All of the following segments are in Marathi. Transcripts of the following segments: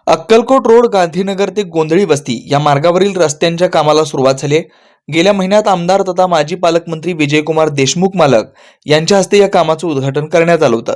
अक्कलकोट रोड गांधीनगर ते गोंधळी वस्ती या मार्गावरील रस्त्यांच्या कामाला सुरुवात झाली आहे. गेल्या महिन्यात आमदार तथा माजी पालकमंत्री विजयकुमार देशमुख मालक यांच्या हस्ते या कामाचं उद्घाटन करण्यात आलं होतं.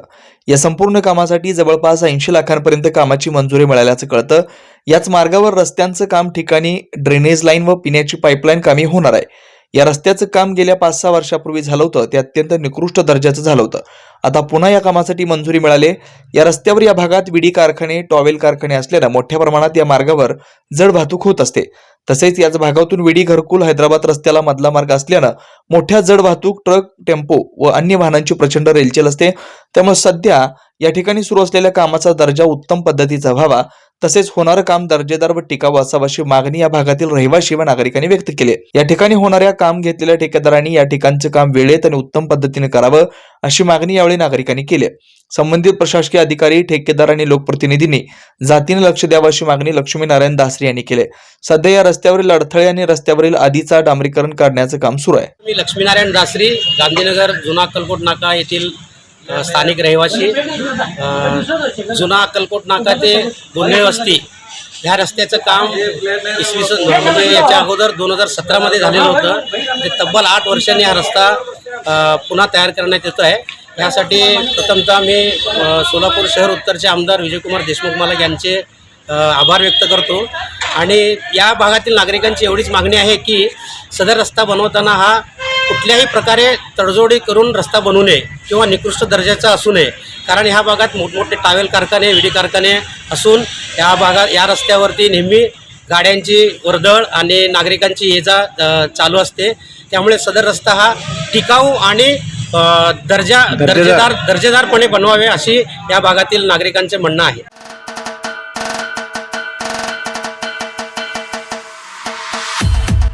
या संपूर्ण कामासाठी जवळपास 80 लाखांपर्यंत कामाची मंजुरी मिळाल्याचं कळतं. याच मार्गावर रस्त्यांचं काम ठिकाणी ड्रेनेज लाईन व पिण्याची पाईपलाईन कामे होणार आहे. या रस्त्याचं काम गेल्या 5-6 वर्षापूर्वी झालं होतं. ते अत्यंत निकृष्ट दर्जाचं झालं होतं. आता पुन्हा या कामासाठी मंजुरी मिळाली. या रस्त्यावर या भागात विडी कारखाने, टॉवेल कारखाने असल्यानं मोठ्या प्रमाणात या मार्गावर जड वाहतूक होत असते. तसेच याच भागातून विडी, घरकुल, हैदराबाद रस्त्याला मधला मार्ग असल्यानं मोठ्या जड वाहतूक, ट्रक, टेम्पो व अन्य वाहनांची प्रचंड रेलचेल असते. त्यामुळे सध्या या ठिकाणी सुरू असलेल्या कामाचा दर्जा उत्तम पद्धतीचा व्हावा, तसेच होणारं काम दर्जेदार व टिकाऊ असावं अशी मागणी या भागातील रहिवासी व नागरिकांनी व्यक्त केली. या ठिकाणी होणाऱ्या काम घेतलेल्या ठेकेदारांनी या ठिकाणचं काम वेळेत आणि उत्तम पद्धतीने करावं अशी मागणी यावेळी नागरिकांनी केली. संबंधित प्रशासकीय अधिकारी, ठेकेदार आणि लोकप्रतिनिधींनी जातीने लक्ष द्यावं अशी मागणी लक्ष्मीनारायण दासरे यांनी केली. सध्या या रस्त्यावरील अडथळे आणि रस्त्यावरील आधीचा डांबरीकरण करण्याचं काम सुरू आहे. मी लक्ष्मीनारायण दासरी, गांधीनगर, जुना अक्कलकोट नाका येथील स्थानिक रहिवासी. जुना अक्कलकोट नाका ते गोंधळी वस्ती ह्या रस्त्याचं काम इसवी सन म्हणजे याच्या अगोदर 2017 मध्ये झालेलं होतं. ते तब्बल 8 वर्षांनी हा रस्ता पुन्हा तयार करण्यात येतो आहे. यासाठी प्रथमतः मी सोलापूर शहर उत्तरचे आमदार विजयकुमार देशमुख मालक यांचे आभार व्यक्त करतो. आणि या भागातील नागरिकांची एवढीच मागणी आहे की सदर रस्ता बनवताना हा कुठल्याही प्रकारे तडजोडी करून रस्ता बनवू नये किंवा निकृष्ट दर्जाचा असू नये. कारण ह्या भागात मोठमोठे टावेल कारखाने, विडी कारखाने असून या रस्त्यावरती नेहमी गाड्यांची वर्दळ आणि नागरिकांची ये-जा चालू असते. त्यामुळे सदर रस्ता हा टिकाऊ आणि दर्जेदारपणे बनवावे अशी या भागातील नागरिकांचे म्हणणं आहे.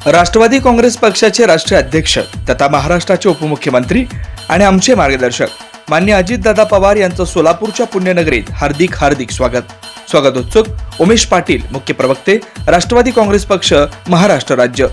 राष्ट्रवादी काँग्रेस पक्षाचे राष्ट्रीय अध्यक्ष तथा महाराष्ट्राचे उपमुख्यमंत्री आणि आमचे मार्गदर्शक माननीय अजितदादा पवार यांचं सोलापूरच्या पुण्यनगरीत हार्दिक स्वागत उत्सुक उमेश पाटील, मुख्य प्रवक्ते, राष्ट्रवादी काँग्रेस पक्ष, महाराष्ट्र राज्य.